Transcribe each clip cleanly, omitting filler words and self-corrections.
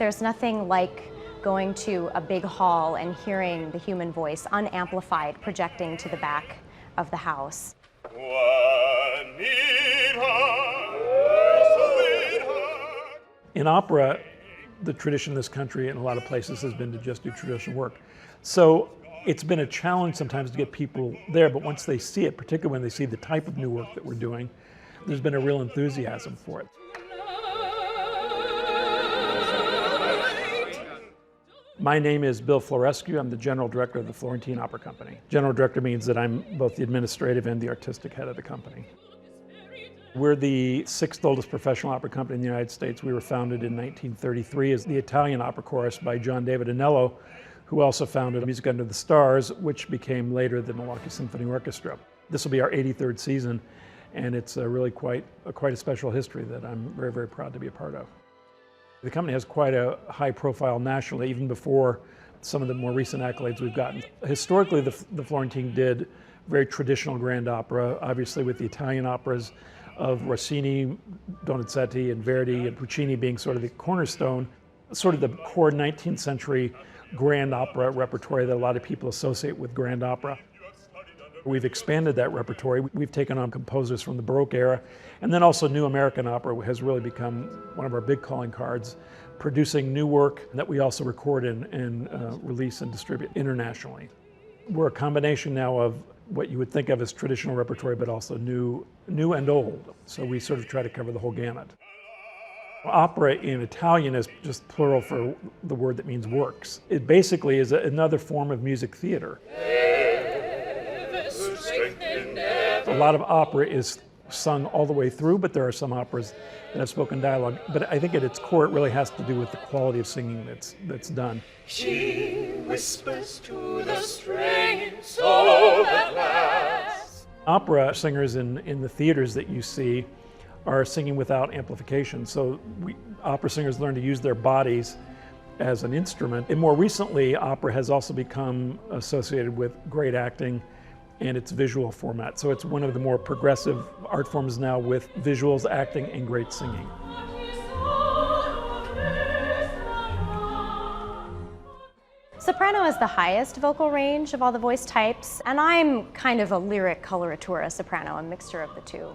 there's nothing like going to a big hall and hearing the human voice unamplified projecting to the back of the house. In opera, the tradition in this country and a lot of places has been to just do traditional work. So it's been a challenge sometimes to get people there, but once they see it, particularly when they see the type of new work that we're doing, there's been a real enthusiasm for it. My name is Bill Florescu. I'm the General Director of the Florentine Opera Company. General Director means that I'm both the administrative and the artistic head of the company. We're the sixth oldest professional opera company in the United States. We were founded in 1933 as the Italian opera chorus by John David Anello, who also founded Music Under the Stars, which became later the Milwaukee Symphony Orchestra. This will be our 83rd season, and it's really quite a special history that I'm very, very proud to be a part of. The company has quite a high profile nationally, even before some of the more recent accolades we've gotten. Historically, the Florentine did very traditional grand opera, obviously with the Italian operas of Rossini, Donizetti, and Verdi, and Puccini being sort of the cornerstone, sort of the core 19th century grand opera repertoire that a lot of people associate with grand opera. We've expanded that repertoire. We've taken on composers from the Baroque era, and then also New American Opera has really become one of our big calling cards, producing new work that we also record and release and distribute internationally. We're a combination now of what you would think of as traditional repertoire, but also new and old. So we sort of try to cover the whole gamut. Opera in Italian is just plural for the word that means works. It basically is another form of music theater. A lot of opera is sung all the way through, but there are some operas that have spoken dialogue. But I think at its core, it really has to do with the quality of singing that's done. She whispers to the strings so that lasts. Opera singers in the theaters that you see are singing without amplification. So opera singers learn to use their bodies as an instrument. And more recently, opera has also become associated with great acting and its visual format. So it's one of the more progressive art forms now with visuals, acting, and great singing. Soprano has the highest vocal range of all the voice types, and I'm kind of a lyric coloratura soprano, a mixture of the two.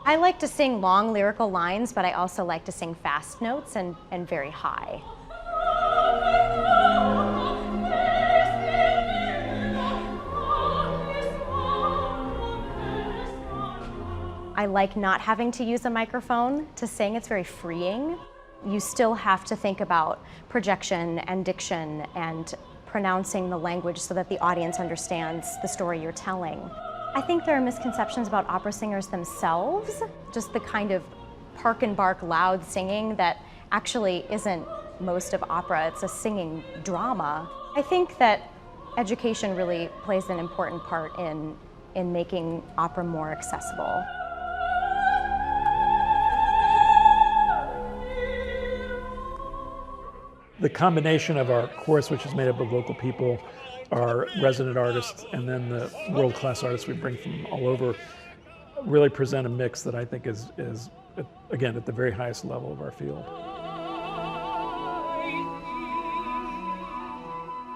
I like to sing long lyrical lines, but I also like to sing fast notes and very high. I like not having to use a microphone to sing. It's very freeing. You still have to think about projection and diction and pronouncing the language so that the audience understands the story you're telling. I think there are misconceptions about opera singers themselves, just the kind of park and bark loud singing that actually isn't most of opera. It's a singing drama. I think that education really plays an important part in making opera more accessible. The combination of our chorus, which is made up of local people, our resident artists, and then the world-class artists we bring from all over, really present a mix that I think is again, at the very highest level of our field.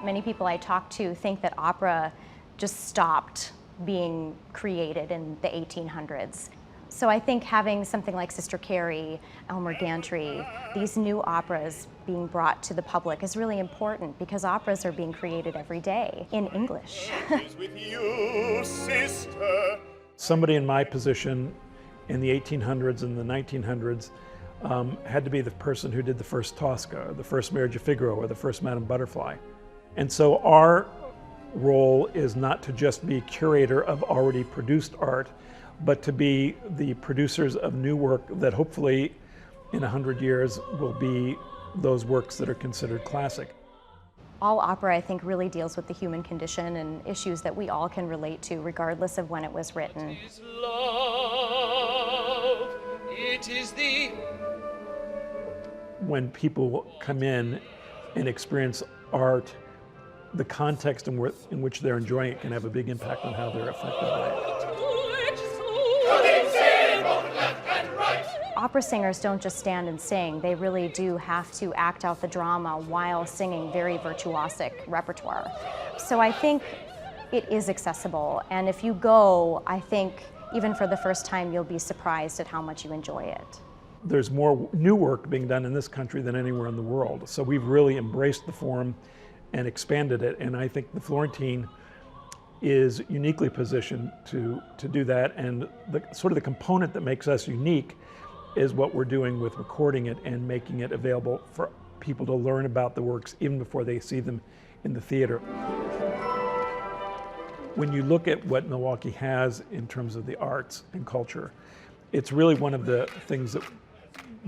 Many people I talk to think that opera just stopped being created in the 1800s. So I think having something like Sister Carrie, Elmer Gantry, these new operas being brought to the public is really important because operas are being created every day in English. With you, sister. Somebody in my position in the 1800s and the 1900s had to be the person who did the first Tosca, or the first Marriage of Figaro, or the first Madame Butterfly. And so our role is not to just be curator of already produced art, but to be the producers of new work that hopefully in 100 years will be those works that are considered classic. All opera, I think, really deals with the human condition and issues that we all can relate to regardless of when it was written. It is love, it is the... When people come in and experience art, the context in which they're enjoying it can have a big impact on how they're affected by it. opera singers don't just stand and sing. They really do have to act out the drama while singing very virtuosic repertoire. So I think it is accessible, and if you go, I think even for the first time, you'll be surprised at how much you enjoy it. There's more new work being done in this country than anywhere in the world. So we've really embraced the form and expanded it, and I think the Florentine is uniquely positioned to do that, and the component that makes us unique is what we're doing with recording it and making it available for people to learn about the works even before they see them in the theater. When you look at what Milwaukee has in terms of the arts and culture, it's really one of the things that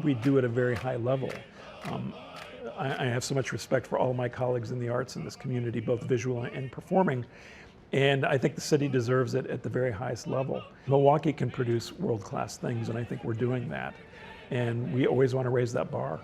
we do at a very high level. I have so much respect for all of my colleagues in the arts in this community, both visual and performing, and I think the city deserves it at the very highest level. Milwaukee can produce world-class things, and I think we're doing that, and we always want to raise that bar.